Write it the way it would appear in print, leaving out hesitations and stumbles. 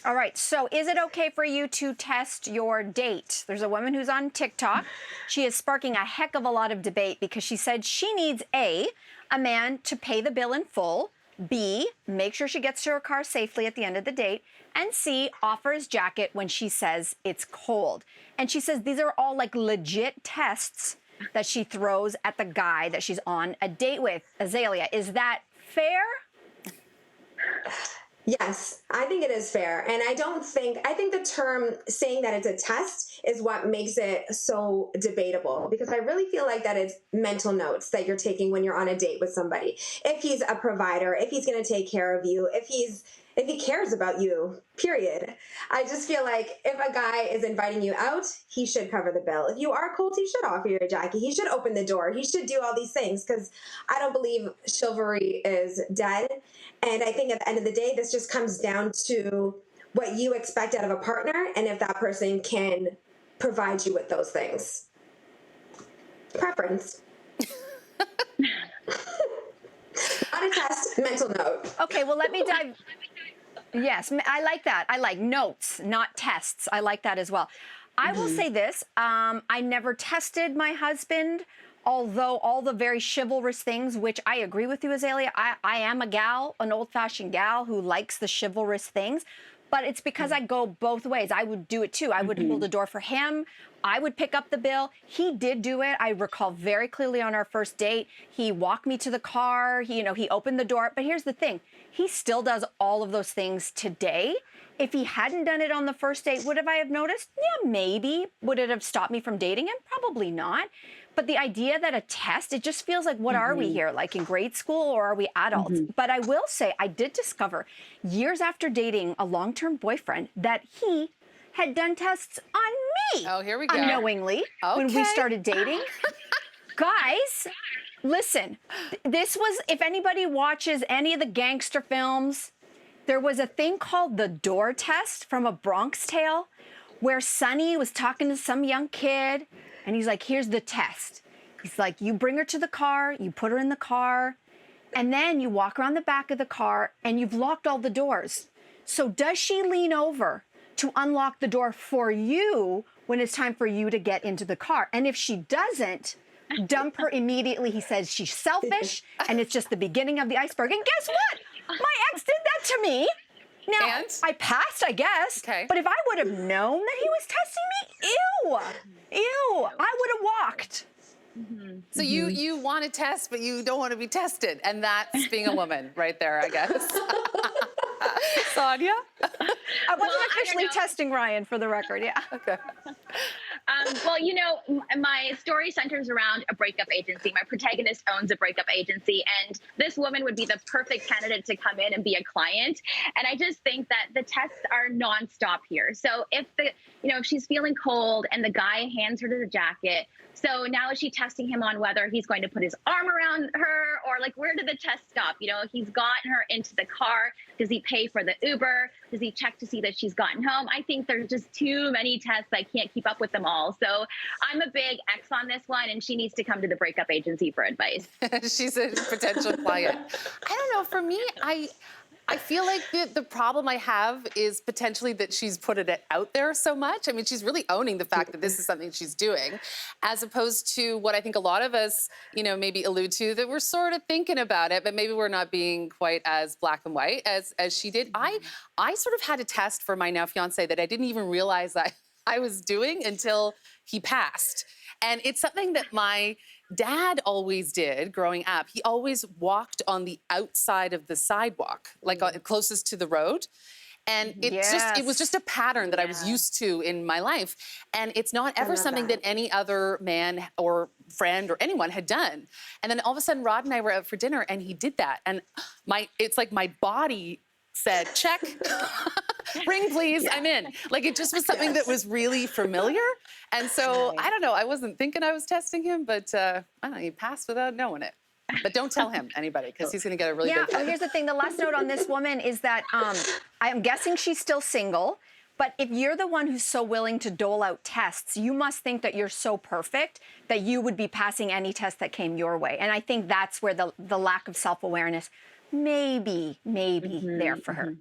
All right, so is it okay for you to test your date? There's a woman who's on TikTok. She is sparking a heck of a lot of debate because she said she needs A, a man to pay the bill in full, B, make sure she gets to her car safely at the end of the date, and C, offer his jacket when she says it's cold. And she says these are all like legit tests that she throws at the guy that she's on a date with. Azalea, is that fair? Yes, I think it is fair. And I think the term saying that it's a test is what makes it so debatable, because I really feel like that it's mental notes that you're taking when you're on a date with somebody. If he's a provider, if he's going to take care of you, if he cares about you, period. I just feel like if a guy is inviting you out, he should cover the bill. If you are cold, he should offer you a jacket. He should open the door. He should do all these things, because I don't believe chivalry is dead. And I think at the end of the day, this just comes down to what you expect out of a partner and if that person can provide you with those things. Preference. Not a test, mental note. Okay, well, let me dive. Yes, I like that. I like notes, not tests. I like that as well. I will say this. I never tested my husband, although all the very chivalrous things, which I agree with you, Azalea. I am a gal, an old-fashioned gal who likes the chivalrous things. But it's because I go both ways. I would do it too. I would hold the door for him. I would pick up the bill. He did do it. I recall very clearly on our first date. He walked me to the car. He opened the door. But here's the thing. He still does all of those things today. If he hadn't done it on the first date, would I have noticed? Yeah, maybe. Would it have stopped me from dating him? Probably not. But the idea that a test, it just feels like, what are we here? Like in grade school, or are we adults? But I will say, I did discover years after dating a long-term boyfriend that he had done tests on me. Oh, here we go. Unknowingly, when we started dating. Guys, listen, this was, if anybody watches any of the gangster films, there was a thing called the door test from A Bronx Tale, where Sonny was talking to some young kid, and he's like, here's the test. He's like, you bring her to the car, you put her in the car, and then you walk around the back of the car, and you've locked all the doors. So does she lean over to unlock the door for you when it's time for you to get into the car? And if she doesn't, dump her immediately. He says she's selfish, and it's just the beginning of the iceberg. And guess what? My ex did that to me. Now, I passed, I guess. Okay. But if I would have known that he was testing me, ew, I would have walked. So you want to test, but you don't want to be tested. And that's being a woman right there, I guess. Sonia? I wasn't officially testing Ryan, for the record, yeah. Okay. Well, my story centers around a breakup agency. My protagonist owns a breakup agency, and this woman would be the perfect candidate to come in and be a client. And I just think that the tests are nonstop here. So if if she's feeling cold and the guy hands her the jacket, so now is she testing him on whether he's going to put his arm around her, or like, where did the test stop? He's gotten her into the car. Does he pay for the Uber? Does he check to see that she's gotten home? I think there's just too many tests. I can't keep up with them all. So I'm a big X on this one, and she needs to come to the breakup agency for advice. She's a potential client. I don't know. For me, I feel like the problem I have is potentially that she's put it out there so much. I mean, she's really owning the fact that this is something she's doing, as opposed to what I think a lot of us, maybe allude to, that we're sort of thinking about it, but maybe we're not being quite as black and white as she did. I sort of had a test for my now fiance that I didn't even realize I was doing until he passed. And it's something that my dad always did growing up. He always walked on the outside of the sidewalk, like closest to the road. And it was just a pattern that I was used to in my life. And it's not ever something that any other man or friend or anyone had done. And then all of a sudden, Rod and I were out for dinner, and he did that. And it's like my body said, check. Ring, please, I'm in. Like, it just was something that was really familiar. And so, I don't know, I wasn't thinking I was testing him, but I don't know, he passed without knowing it. But don't tell him, anybody, because he's going to get a really big well, here's the thing. The last note on this woman is that I'm guessing she's still single. But if you're the one who's so willing to dole out tests, you must think that you're so perfect that you would be passing any test that came your way. And I think that's where the lack of self-awareness maybe there for her.